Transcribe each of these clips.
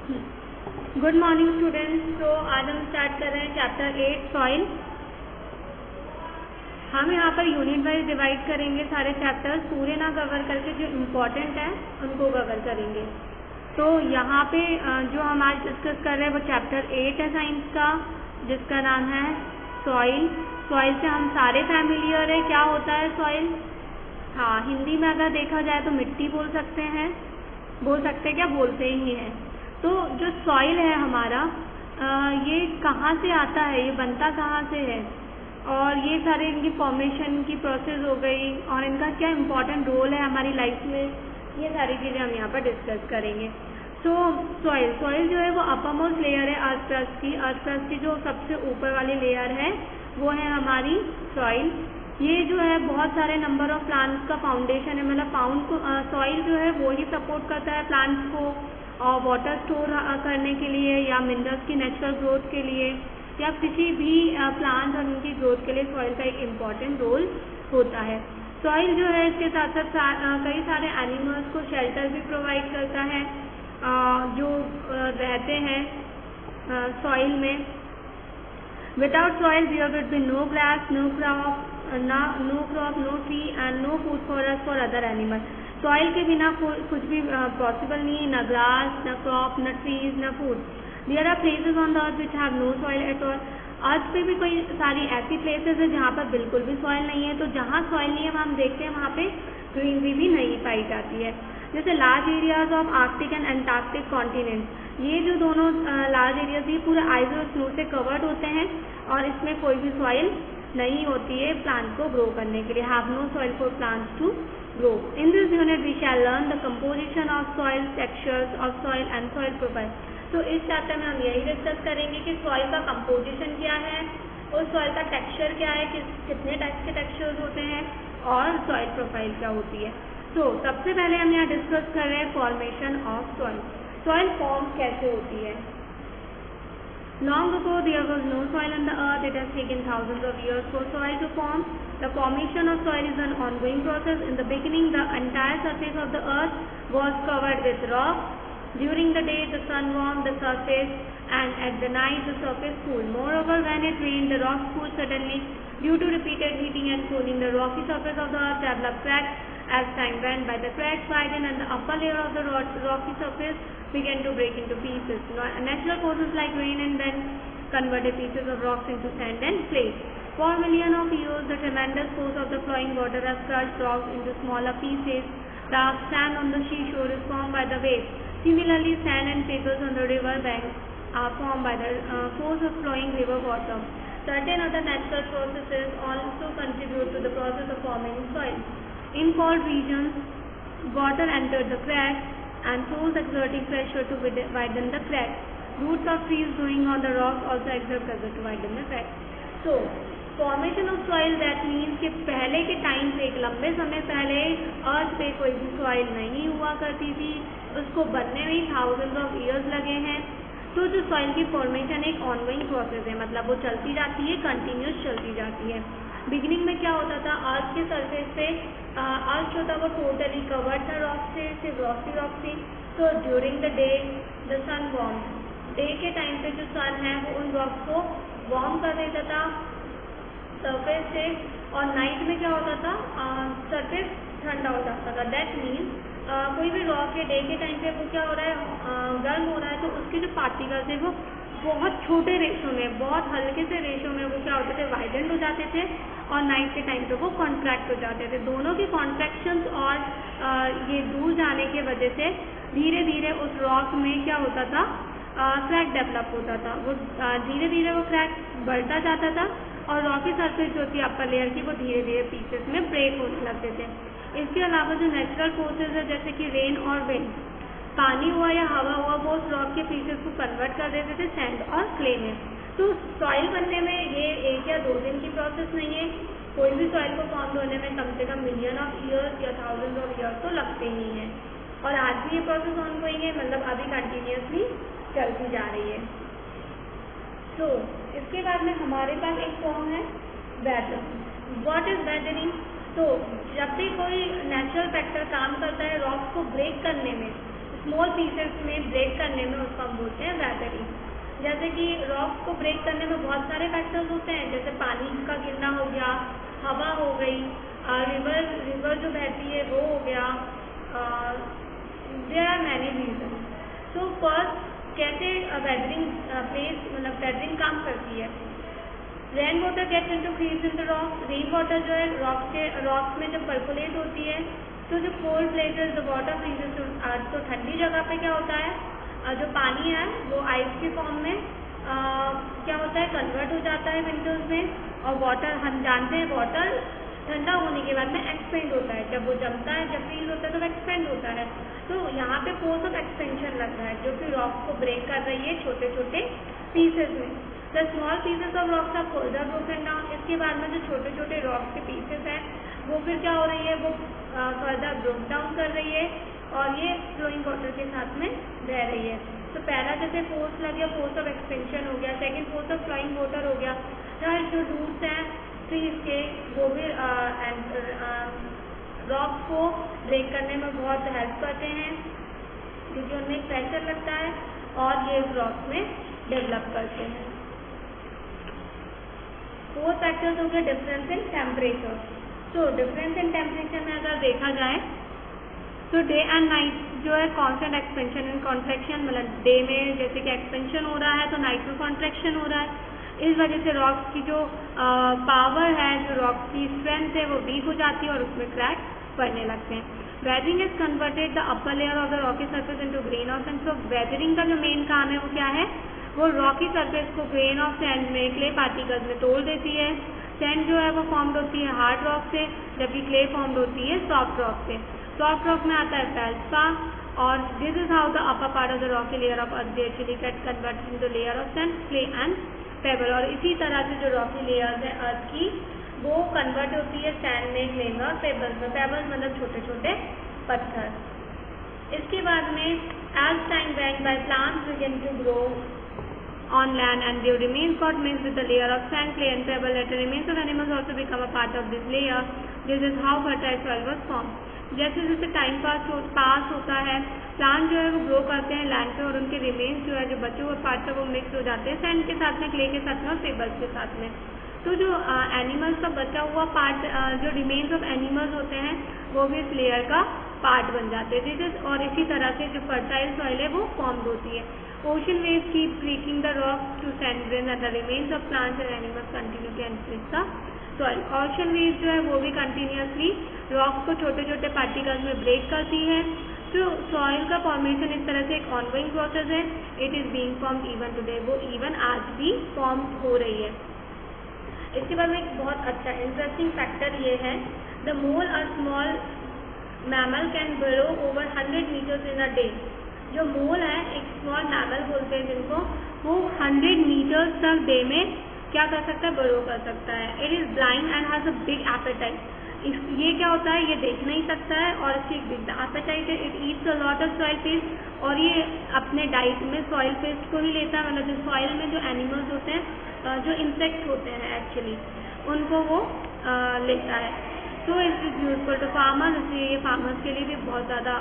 Good morning students. तो आज हम स्टार्ट कर रहे हैं चैप्टर 8 सॉइल। हम यहाँ पर यूनिट वाइज डिवाइड करेंगे सारे चैप्टर्स, पूरे ना कवर करके जो इम्पोर्टेंट है उनको कवर करेंगे। तो यहाँ पे जो हम आज डिस्कस कर रहे हैं वो चैप्टर 8 है साइंस का, जिसका नाम है सॉइल। सॉइल से हम सारे फैमिलियर है। क्या होता है सॉइल? हाँ, हिंदी में अगर देखा जाए तो मिट्टी बोल सकते हैं, क्या बोलते ही हैं। तो जो सॉइल है हमारा, ये कहाँ से आता है, ये बनता कहाँ से है, और ये सारे इनकी फॉर्मेशन की प्रोसेस हो गई और इनका क्या इम्पोर्टेंट रोल है हमारी लाइफ में, ये सारी चीज़ें हम यहाँ पर डिस्कस करेंगे। तो सॉइल जो है वो अपरमोस्ट लेयर है अर्थ क्रस्ट की। अर्थ क्रस्ट की जो सबसे ऊपर वाली लेयर है वो है हमारी सॉइल। ये जो है बहुत सारे नंबर ऑफ प्लांट्स का फाउंडेशन है, मतलब सॉइल जो है वो ही सपोर्ट करता है प्लांट्स को और वाटर स्टोर करने के लिए या मिनरल्स की नेचुरल ग्रोथ के लिए या किसी भी प्लांट्स और उनकी ग्रोथ के लिए सॉइल का एक इम्पॉर्टेंट रोल होता है। सॉइल जो है इसके साथ साथ कई सारे एनिमल्स को शेल्टर भी प्रोवाइड करता है जो रहते हैं सॉइल में। Without soil there would be no grass, no crop, no tree and no food for us for other animal. Soil के बिना कुछ भी पॉसिबल नहीं है, न ग्रास, न क्रॉप, न ट्रीज, न food. There are places on the earth which have no soil at all. Earth पे भी कोई सारी ऐसी प्लेसेस है जहाँ पर बिल्कुल भी सॉइल नहीं है। तो जहाँ सॉइल नहीं है वहाँ हम देखते हैं वहाँ पे ग्रीनरी भी नहीं पाई जाती है। जैसे large areas of Arctic and Antarctic continent, ये जो दोनों लार्ज एरियाज ये पूरे आइस और स्नो से कवर्ड होते हैं और इसमें कोई भी सॉइल नहीं होती है प्लांट को ग्रो करने के लिए। Have no soil for plants to grow. In this unit we shall learn the composition of soil, textures of soil and soil profile. तो इस चैप्टर में हम यही डिस्कस करेंगे कि सॉइल का कंपोजिशन क्या है और सॉइल का टेक्सचर क्या है, कितने टाइप के टेक्सचर्स होते हैं और सॉइल प्रोफाइल क्या होती है। तो सबसे पहले हम यहाँ डिस्कस कर रहे हैं formation of soil. Soil form कैसे होती है। Long ago there was no soil on the earth. It has taken thousands of years for soil to form. The formation of soil is an ongoing process. In the beginning, the entire surface of the earth was covered with rock. During the day, the sun warmed the surface, and at the night, the surface cooled. Moreover, when it rained, the rocks cooled suddenly. Due to repeated heating and cooling, the rocky surface of the earth developed cracks. As time went by, the cracks widened, and the upper layer of the rocky surface began to break into pieces. Natural forces like rain and wind converted pieces of rocks into sand and clay. For millions of years, the tremendous force of the flowing water has crushed rocks into smaller pieces. The sand on the seashore is formed by the waves. Similarly, sand and pebbles on the river banks are formed by the force of flowing river water. Certain other natural processes also contribute to the process of forming soil. In cold regions, water entered the cracks and force exerting pressure to widen the cracks. Roots of trees growing on the rocks also exert pressure to widen the cracks. So, formation of soil that means कि पहले के time पे, एक लंबे समय पहले अर्थ पे कोई भी सॉइल नहीं हुआ करती थी, उसको बनने में thousands of years लगे हैं। तो जो सॉइल की फॉर्मेशन एक ऑनगोइंग प्रोसेस है, मतलब वो चलती जाती है, कंटिन्यूस चलती जाती है। बिगिनिंग में क्या होता था, अर्थ के सरफेस पे अर्थ जो था वो टोटली कवर्ड था रॉक से, सिर्फ रॉक थी। तो during the day the sun warm, day के टाइम पे जो सन है वो उन रॉक्स को वार्म कर देता था सरफेस से, और नाइट में क्या होता था, सरफेस ठंडा हो जाता था। दैट मीन्स कोई भी रॉक के डे के टाइम पे वो क्या हो रहा है, गर्म हो रहा है, तो उसके जो पार्टिकल्स है वो बहुत छोटे रेशो में, बहुत हल्के से रेशो में वो क्या होते थे, वाइडेंड हो जाते थे, और नाइट के टाइम पे वो कॉन्ट्रैक्ट हो जाते थे। दोनों के कॉन्ट्रैक्शंस और ये दूर जाने के वजह से धीरे धीरे उस रॉक में क्या होता था, क्रैक डेवलप होता था। वो धीरे धीरे वो क्रैक बढ़ता जाता था और रॉकी सरफेस जो थी अपर लेयर की वो धीरे धीरे पीसेस में ब्रेक होने लगते थे। इसके अलावा जो नेचुरल फोर्सेज है जैसे कि रेन और विंड, पानी हुआ या हवा हुआ, वो उस रॉक के पीसेस को कन्वर्ट कर देते थे सैंड और क्ले में। तो सॉइल बनने में ये 1 या 2 दिन की प्रोसेस नहीं है। कोई भी सॉइल को फॉर्म होने में कम से कम मिलियन ऑफ ईयर्स या थाउजेंड ऑफ ईयर्स तो लगते ही हैं, और आज भी ये प्रोसेस ऑनगोइंग है, मतलब अभी कंटिन्यूसली चलती जा रही है। तो इसके बाद में हमारे पास एक फॉर्म है वेदर। What is weathering? तो जब भी कोई नेचुरल फैक्टर काम करता है रॉक्स को ब्रेक करने में, स्मॉल पीसेस में ब्रेक करने में उसको हम बोलते हैं वेदरिंग। जैसे कि रॉक को ब्रेक करने में बहुत सारे फैक्टर्स होते हैं, जैसे पानी का गिरना हो गया, हवा हो गई, रिवर जो बहती है वो हो गया, there are many reason. So first कैसे वेदरिंग प्लेस मतलब वेदरिंग काम करती है। Rain water gets into freeze in the rock. Rain water जो है रॉक्स में जब पर्कुलेट होती है तो जो cold places the water freezes to earth, तो ठंडी जगह पे क्या होता है, जो पानी है वो आइस के फॉर्म में क्या होता है, कन्वर्ट हो जाता है विंटर्स में। और वाटर हम जानते हैं वाटर ठंडा होने के बाद में एक्सपेंड होता है, जब वो जमता है, जब फ्रीज होता है तो वो एक्सपेंड होता है। तो यहाँ पे फोर्स ऑफ एक्सपेंशन लग रहा है जो कि रॉक को ब्रेक कर रही है छोटे छोटे पीसेस में। The small pieces of rocks are further broken down. इसके बाद में जो छोटे छोटे रॉक्स के पीसेस हैं वो फिर क्या हो रही है, वो फर्दर ब्रोक डाउन कर रही है और ये फ्लोइंग वाटर के साथ में बह रही है। तो पहला जैसे फोर्स लग गया, फोर्स ऑफ एक्सपेंशन हो गया, second force of flowing water हो गया। जो रूट्स हैं ट्रीज के वो भी रॉक को ब्रेक करने में बहुत हेल्प करते हैं क्योंकि उनमें प्रेशर लगता है और ये रॉक में डेवलप करते हैं। फोर्थ फैक्टर्स हो गया डिफरेंस इन टेम्परेचर। तो डिफरेंस इन टेम्परेचर में अगर देखा जाए तो डे एंड नाइट जो है कॉन्स्टेंट एक्सपेंशन एंड कॉन्ट्रैक्शन, मतलब डे में जैसे कि एक्सपेंशन हो रहा है तो नाइट में कॉन्ट्रैक्शन हो रहा है। इस वजह से रॉक्स की जो पावर है, जो रॉक्स की स्ट्रेंथ है वो वीक हो जाती है और उसमें क्रैक पड़ने लगते हैं। Weathering is converted the upper layer of the Rocky surface into grain of sand. तो वेदरिंग का जो मेन काम है वो क्या है, वो रॉकी सरफेस को ग्रेन ऑफ सैंड में, क्ले पार्टिकल्स में तोड़ देती है। सैंड जो है वो फॉर्म्ड होती है हार्ड रॉक से, जबकि क्ले फॉर्म्ड होती है सॉफ्ट रॉक से। सॉफ्ट रॉक में आता है फेल्ड्स्पा और this is how the upper part of the Rocky layer of earth actually get converted into layer of sand, clay and payable. और इसी तरह से जो रॉकी लेयर्स है अर्थ की वो कन्वर्ट होती है सैंड में, क्ले में और पेबल्स में। पेबल्स मतलब छोटे छोटे पत्थर। इसके बाद में as time went by plants begin to grow on land and their remains got mixed with the layer of sand, clay and pebble. Later remains of animals also become a part of this layer. This is how fertile soil was formed. जैसे जैसे time pass होता है plant जो है वो grow करते हैं land पे और उनके रिमेन्स जो है जो बचे हुए पार्ट है वो मिक्स हो जाते हैं सैंड के साथ में, क्ले के साथ में और पेबल्स के साथ में। तो जो एनिमल्स का बचा हुआ पार्ट, जो रिमेन्स ऑफ एनिमल्स होते हैं वो भी इस लेयर का पार्ट बन जाते हैं। और इसी तरह से जो फर्टाइल सॉइल है वो फॉर्म्ड होती है। Ocean waves keep breaking the rocks to sand grains and the remains of plants and animals continue to enrich the soil. Ocean waves जो है वो भी कंटिन्यूसली रॉक्स को छोटे छोटे पार्टिकल्स में ब्रेक करती है। तो सॉइल का फॉर्मेशन इस तरह से एक ऑनगोइंग प्रोसेस है। It is being formed even today, वो इवन आज भी फॉर्म हो रही है। इसके बाद में एक बहुत अच्छा इंटरेस्टिंग फैक्टर ये है, the mole a small mammal can burrow over 100 metres in a day. जो मोल है एक स्मॉल मैमल बोलते हैं जिनको, वो 100 मीटर्स तक डे में क्या कर सकता है, बरो कर सकता है। It is blind and has a big appetite. ये क्या होता है, ये देख नहीं सकता है और इसकी एक बिग एपेटाइट है। It eats a lot of soil paste और ये अपने डाइट में सॉइल पेस्ट को ही लेता है, मतलब जो सॉइल में जो एनिमल्स होते हैं, जो इंसेक्ट्स होते हैं एक्चुअली उनको वो लेता है। तो it is useful to farmers, इसलिए ये फार्मर्स के लिए भी बहुत ज़्यादा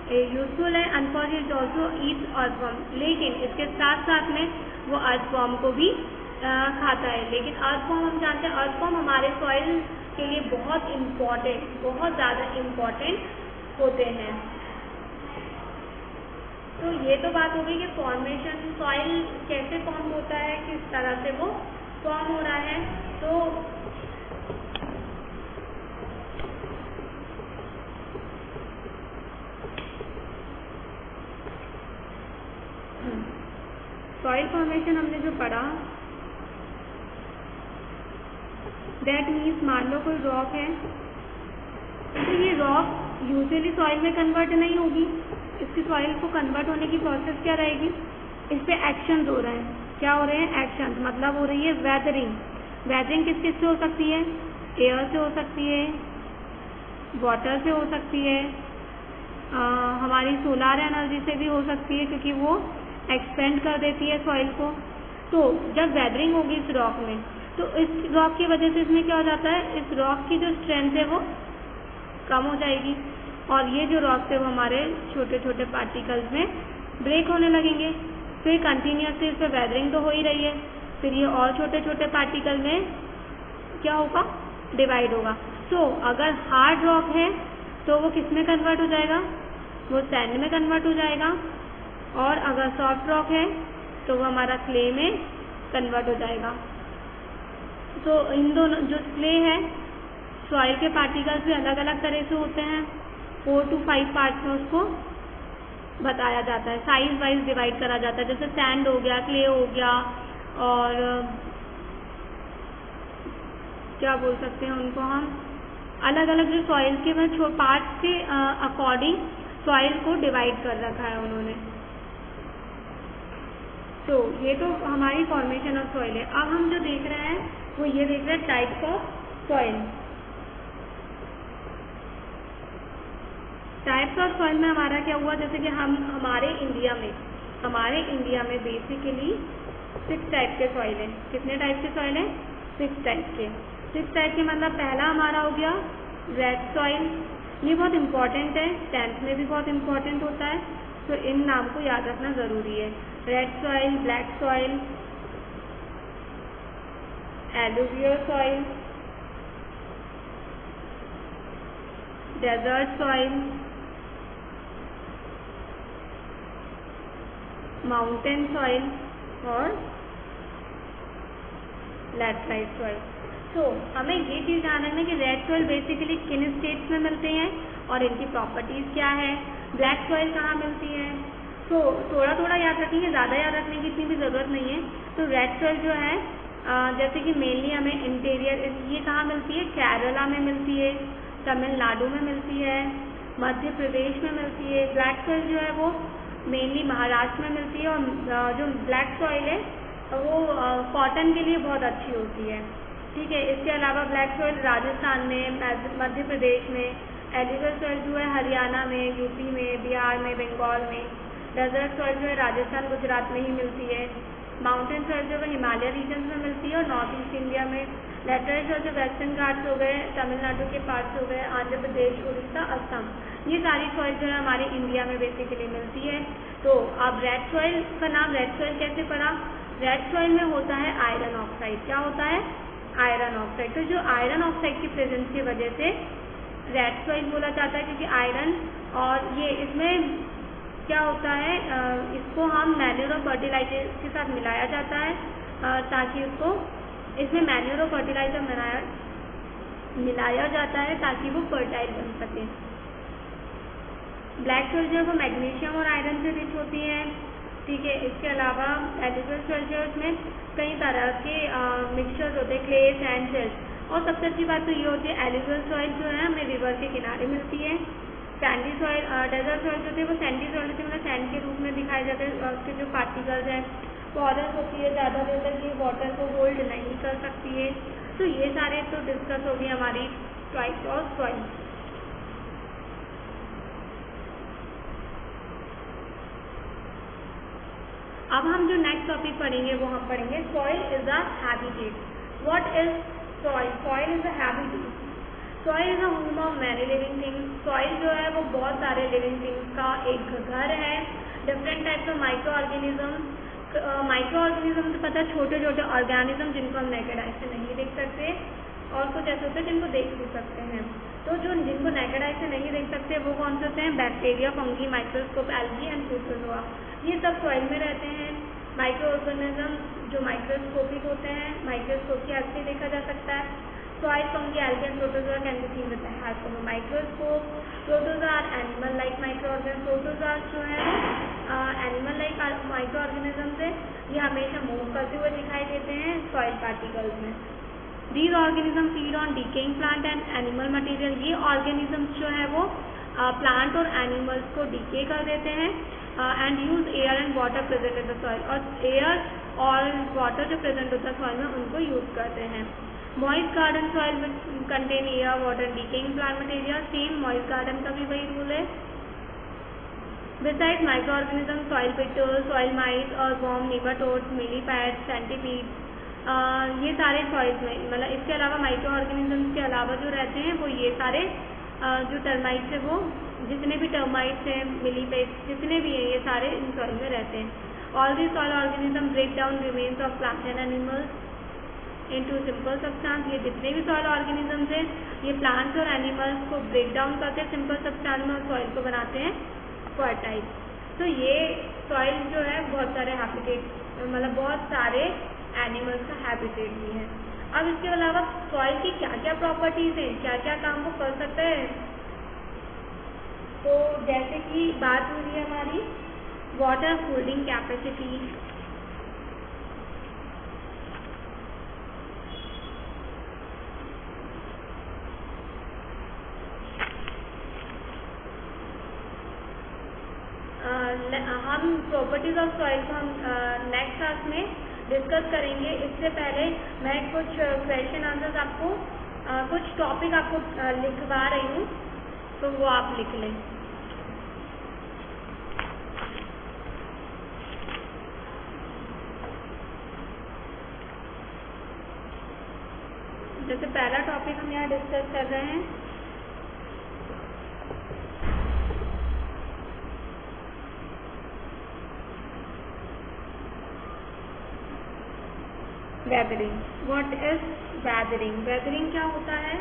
यूजफुल है। Unfortunately it also Yeats earthworm, लेकिन इसके साथ साथ में वो अर्थवॉर्म को भी खाता है। लेकिन अर्थवॉर्म हम जानते हैं, अर्थवॉर्म हमारे सॉइल के लिए बहुत इम्पॉर्टेंट, बहुत ज़्यादा इम्पॉर्टेंट होते हैं। तो ये तो बात हो गई कि फॉर्मेशन, सॉइल कैसे फॉर्म होता है, किस तरह से वो फॉर्म हो रहा है। तो सॉइल फॉर्मेशन हमने जो पढ़ा, दैट मीन्स मान लो कोई रॉक है तो ये रॉक यूजुअली सॉइल में कन्वर्ट नहीं होगी। इसकी सॉइल को कन्वर्ट होने की प्रोसेस क्या रहेगी, इस पे एक्शंस हो रहे हैं। क्या हो रहे हैं, एक्शंस, मतलब हो रही है वेदरिंग। वेदरिंग किस किस से हो सकती है, एयर से हो सकती है, वाटर से हो सकती है, हमारी सोलार एनर्जी से भी हो सकती है क्योंकि वो एक्सपेंड कर देती है सॉइल को। तो जब वेदरिंग होगी इस रॉक में तो इस रॉक की वजह से इसमें क्या हो जाता है, इस रॉक की जो स्ट्रेंथ है वो कम हो जाएगी। और ये जो रॉक्स है वो हमारे छोटे छोटे पार्टिकल्स में ब्रेक होने लगेंगे। फिर कंटिन्यूसली इस पर वेदरिंग तो हो ही रही है, फिर ये और छोटे छोटे पार्टिकल में क्या होगा, डिवाइड होगा। सो अगर हार्ड रॉक है तो वो किस में कन्वर्ट हो जाएगा, वो सैंड में कन्वर्ट हो जाएगा, और अगर सॉफ्ट रॉक है तो वो हमारा क्ले में कन्वर्ट हो जाएगा। तो इन दोनों जो क्ले है, सॉइल के पार्टिकल्स भी अलग अलग तरह से होते हैं, 4 to 5 पार्ट्स में उसको बताया जाता है, साइज वाइज डिवाइड करा जाता है। जैसे सैंड हो गया, क्ले हो गया, और क्या बोल सकते हैं उनको हम, अलग अलग जो सॉइल के पार्ट्स के अकॉर्डिंग सॉइल को डिवाइड कर रखा है उन्होंने। तो ये तो हमारी फॉर्मेशन ऑफ सॉइल है। अब हम जो देख रहे हैं वो ये देख रहे हैं types of soil. Types of soil में हमारा क्या हुआ, जैसे कि हमारे इंडिया में बेसिकली 6 टाइप के सॉइल हैं। कितने टाइप के सॉइल हैं, 6 टाइप के। 6 टाइप के मतलब पहला हमारा हो गया रेड सॉइल। ये बहुत इंपॉर्टेंट है, 10th में भी बहुत इंपॉर्टेंट होता है, तो इन नाम को याद रखना ज़रूरी है। Red soil, black soil, alluvial soil, desert soil, mountain soil और लैटराइट सॉइल। तो हमें ये चीज़ ध्यान रखना है कि रेड सॉइल बेसिकली किन स्टेट्स में मिलते हैं और इनकी प्रॉपर्टीज़ क्या है, ब्लैक सॉइल कहाँ मिलती है। तो थोड़ा थोड़ा याद रखेंगे, ज़्यादा याद रखने की इतनी भी ज़रूरत नहीं है। तो रेड सॉइल जो है जैसे कि मेनली हमें इंटीरियर, ये कहाँ मिलती है, केरला में मिलती है, तमिलनाडु में मिलती है, मध्य प्रदेश में मिलती है। ब्लैक सॉइल जो है वो मेनली महाराष्ट्र में मिलती है, और जो ब्लैक सॉइल है वो कॉटन के लिए बहुत अच्छी होती है। ठीक है, इसके अलावा ब्लैक सॉइल राजस्थान में, मध्य प्रदेश में, एलुवियल सॉइल जो है हरियाणा में, यूपी में, बिहार में, बंगाल में, डेजर्ट सॉइल जो है राजस्थान गुजरात में ही मिलती है, माउंटेन सॉइल जो है हिमालय रीजन में मिलती है और नॉर्थ ईस्ट इंडिया में, लैटराइट सॉइल जो वेस्टर्न घाट्स हो गए, तमिलनाडु के पार्ट्स हो गए, आंध्र प्रदेश, उड़ीसा, असम, ये सारी सॉइल जो है हमारे इंडिया में बेसिकली मिलती है। तो अब रेड सॉइल का नाम रेड सॉइल कैसे पड़ा, रेड सॉइल में होता है आयरन ऑक्साइड। क्या होता है, आयरन ऑक्साइड। तो जो आयरन ऑक्साइड की प्रेजेंस की वजह से रेड सॉइल बोला जाता है, क्योंकि आयरन, और ये इसमें क्या होता है, इसको हम मैन्योर और फर्टिलाइजर के साथ मिलाया जाता है ताकि उसको, इसमें मैन्योर और फर्टिलाइजर मिलाया जाता है ताकि वो फर्टाइल बन सके। ब्लैक सॉइल जो है वो मैग्नीशियम और आयरन से रिच होती है। ठीक है, इसके अलावा एलुवियल सॉइल जो है उसमें कई तरह के मिक्सचर्स होते हैं, क्ले, सैंड, सिल्ट। और सबसे अच्छी बात तो ये होती है, एलुवियल सॉइल जो है हमें रिवर के किनारे मिलती है। सैंडी सॉइल, डेजर्ट सॉइल जो होती है वो सैंडी सॉइल होती है, मतलब सैंड के रूप में दिखाए जाते हैं। उसके जो पार्टिकल्स हैं पॉरस होती है, ज़्यादा देर तक ये वाटर को होल्ड नहीं कर सकती है। तो ये सारे तो डिस्कस होगी हमारी टाइप्स ऑफ सॉइल। अब हम जो नेक्स्ट टॉपिक पढ़ेंगे वो हम पढ़ेंगे soil is a habitat. What is soil, soil is a habitat. Soil is a home of many living things. Soil जो है वो बहुत सारे लिविंग थिंग्स का एक घर है। Different types of micro organism, micro organism से पता है छोटे छोटे ऑर्गेनिज्म जिनको हम नेकेड आई से नहीं देख सकते, और कुछ ऐसे होते हैं जिनको देख भी सकते हैं। तो जो जिनको नेकेड आई से नहीं देख सकते वो कौन से होते हैं, bacteria, fungi, microscope, algae and protozoa, ये सब सॉइल में रहते हैं। माइक्रो ऑर्गेनिज्म जो माइक्रोस्कोपिक होते हैं, माइक्रोस्कोप की हेल्प से देखा जा सकता है। Soil, fungi, algae and protozoa can be seen with the help of a microscope. Protozoa are animal like microorganism. Protozoa जो है एनिमल लाइक माइक्रो ऑर्गेनिज्म से ये हमेशा मूव करते हुए दिखाई देते हैं सॉइल पार्टिकल्स में। These organisms feed on decaying plant and animal material। ये organisms जो है वो प्लांट और एनिमल्स को डिके कर देते हैं and use air and water present in the soil, और एयर और वाटर जो प्रेजेंट होता है सॉइल में उनको यूज करते हैं। मॉइस्ट गार्डन सॉइल में contain air, water, decaying plant material. Same moist garden का भी वही रूल है। Besides microorganisms, soil beetles, soil mites और worm, nematodes, millipedes, centipedes, ये सारे सॉइल्स में, मतलब इसके अलावा माइक्रो ऑर्गेनिज्म्स के अलावा जो रहते हैं वो ये सारे जो टर्माइट्स है वो जितने भी टर्माइट्स हैं, मिलीपेट्स, जितने भी हैं, ये सारे इन सॉइल में रहते हैं। All the soil organism break down remains of plants and animals into simple substance. ये जितने भी सॉइल ऑर्गेनिजम्स हैं, ये प्लांट्स और एनिमल्स को ब्रेक डाउन करके सिंपल सब्सटेंस में सॉइल को बनाते हैं फर्टाइल। तो ये सॉइल जो है बहुत सारे हैबिटेट, मतलब बहुत सारे एनिमल्स का हैबिटेट भी है। अब इसके अलावा सॉइल की क्या क्या प्रॉपर्टीज हैं, क्या क्या काम वो कर सकते हैं, तो जैसे कि बात हो रही है हमारी वाटर होल्डिंग कैपेसिटी, हम प्रॉपर्टीज ऑफ सॉइल को हम नेक्स्ट क्लास में डिस्कस करेंगे। इससे पहले मैं कुछ क्वेश्चन आंसर्स आपको कुछ टॉपिक आपको लिखवा रही हूँ, तो वो आप लिख लें। जैसे पहला टॉपिक हम यहाँ डिस्कस कर रहे हैं weathering. What is weathering? Weathering क्या होता है?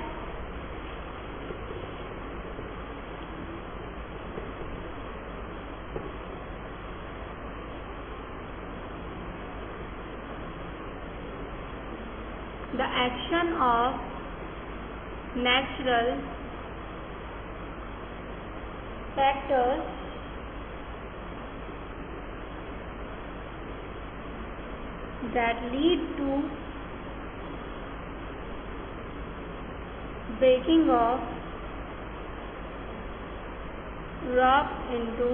The action of natural factors that lead to breaking of rock into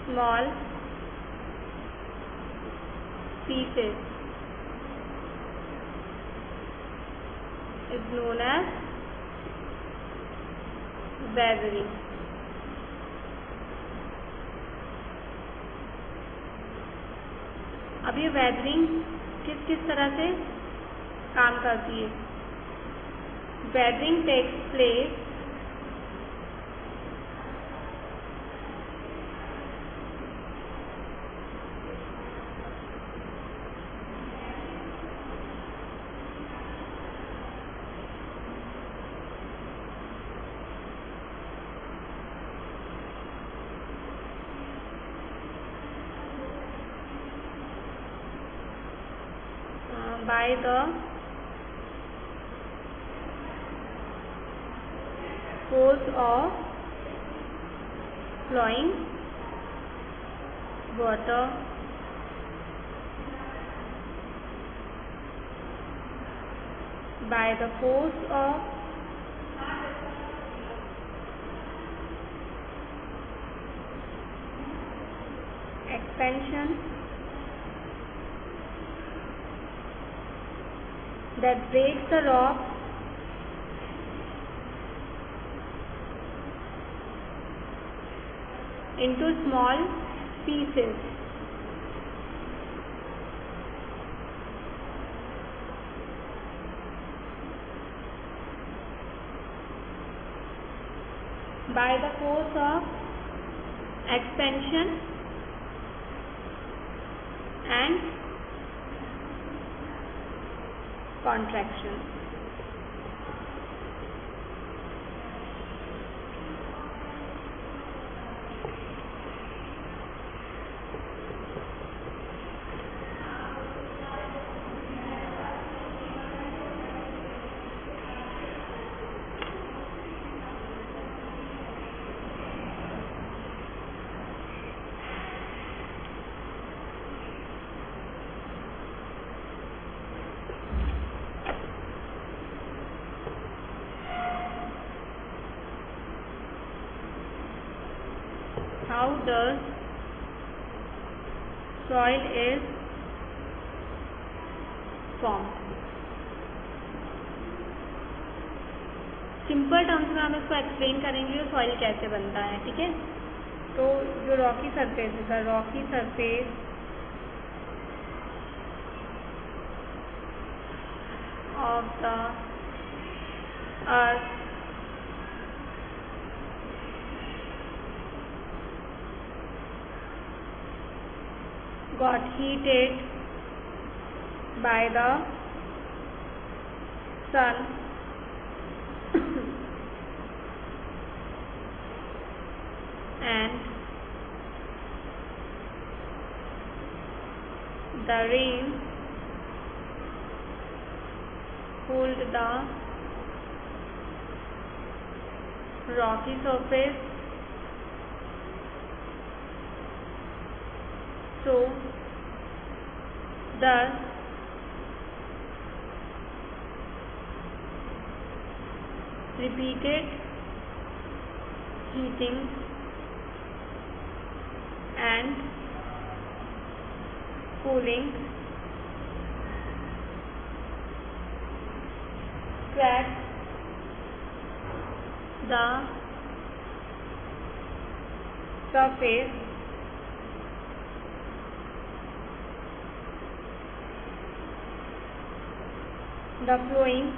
small pieces is known as weathering. अब ये वेदरिंग किस किस तरह से काम करती है? Weathering takes place by the force of flowing water by the force of expansion that breaks the rock into small pieces. By the force of expansion and contraction. How does soil is formed? Simple terms में हम इसको explain करेंगे soil कैसे बनता है, ठीक है। तो जो रॉकी सरफेस है, Rocky surface of the earth got heated by the sun and the rain cooled the rocky surface, so thus repeated heating and cooling cracked the surface the flowing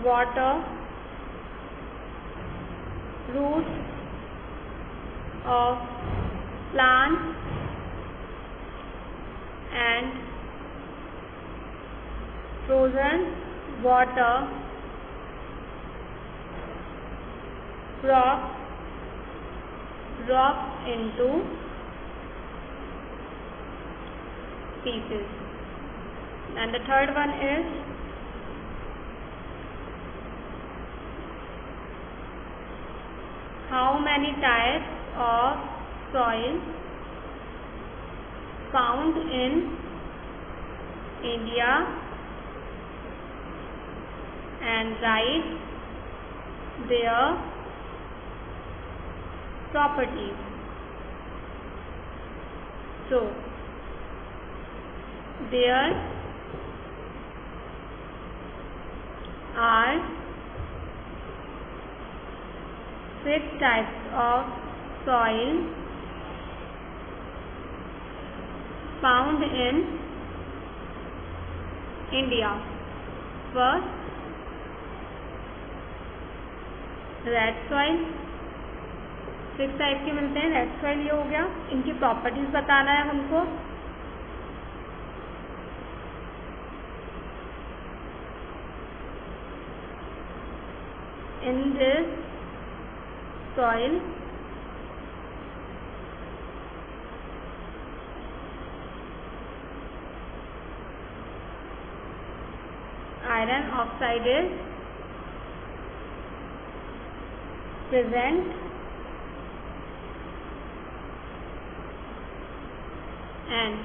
water, roots of plants and frozen water dropped into pieces. And the third one is how many types of soil found in India and write their properties. So there are 6 types of soil found in India. First, red soil, 6 type के मिलते हैं. Red soil ये हो गया. इनकी properties बताना है हमको. In this soil iron oxide is present and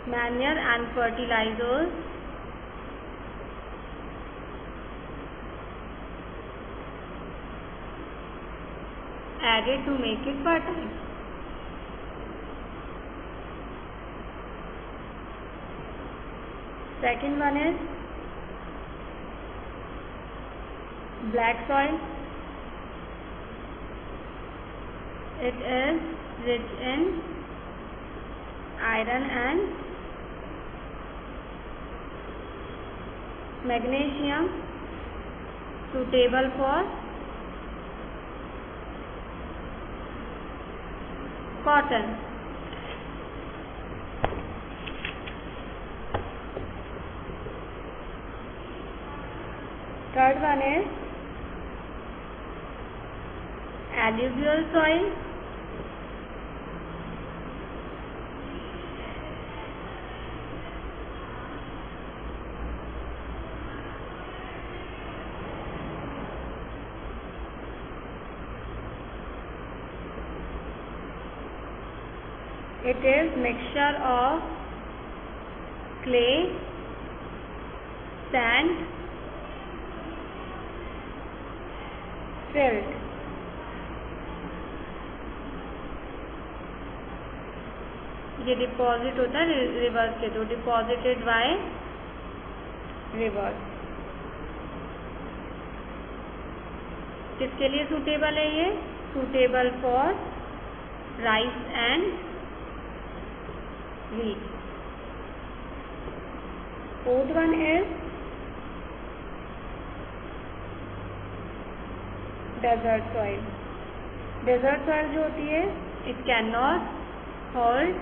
manure and fertilizers added to make it fertile. Second one is black soil. It is rich in iron and magnesium, suitable for cotton. Third one is alluvial soil. It is mixture of clay, sand, silt. ये deposit होता है reverse के through, deposited bye reverse. किसके लिए suitable है ये? Suitable for rice and wheat. Fourth one is desert soil. Desert soil जो होती है it can not hold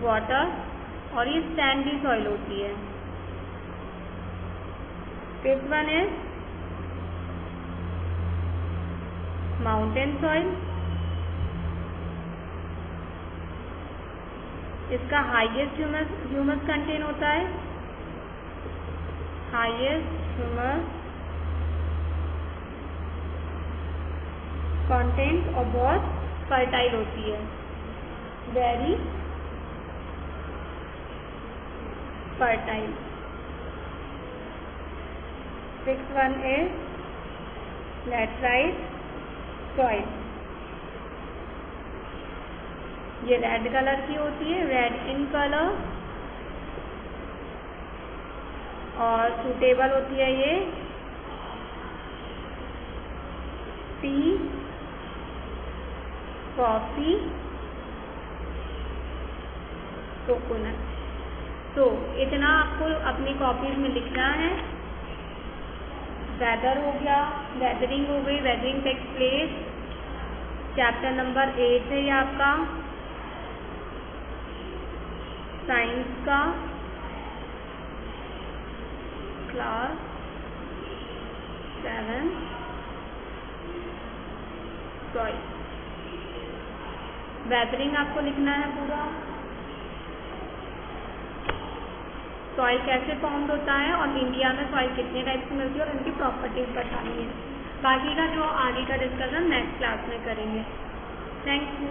water और ये सैंडी सॉइल होती है। Fifth one is mountain soil. इसका हाईएस्ट ह्यूमस कंटेन होता है, हाईएस्ट ह्यूमस कंटेंट और बहुत फर्टाइल होती है, very fertile. Six one is laterite soil. ये रेड कलर की होती है, रेड इन कलर, और सूटेबल होती है ये टी, कॉफी, कोकोनट। तो इतना आपको अपनी कॉपीज में लिखना है। वेदर हो गया, वेदरिंग हो गई, weathering takes place. Chapter number 8 है ये आपका साइंस का, क्लास 7 सॉइल। वेदरिंग आपको लिखना है पूरा, सॉइल कैसे फॉर्म्ड होता है और इंडिया में सॉइल कितने टाइप की मिलती है और उनकी प्रॉपर्टीज बतानी है। बाकी का जो आगे का डिस्कशन नेक्स्ट क्लास में करेंगे। Thank you.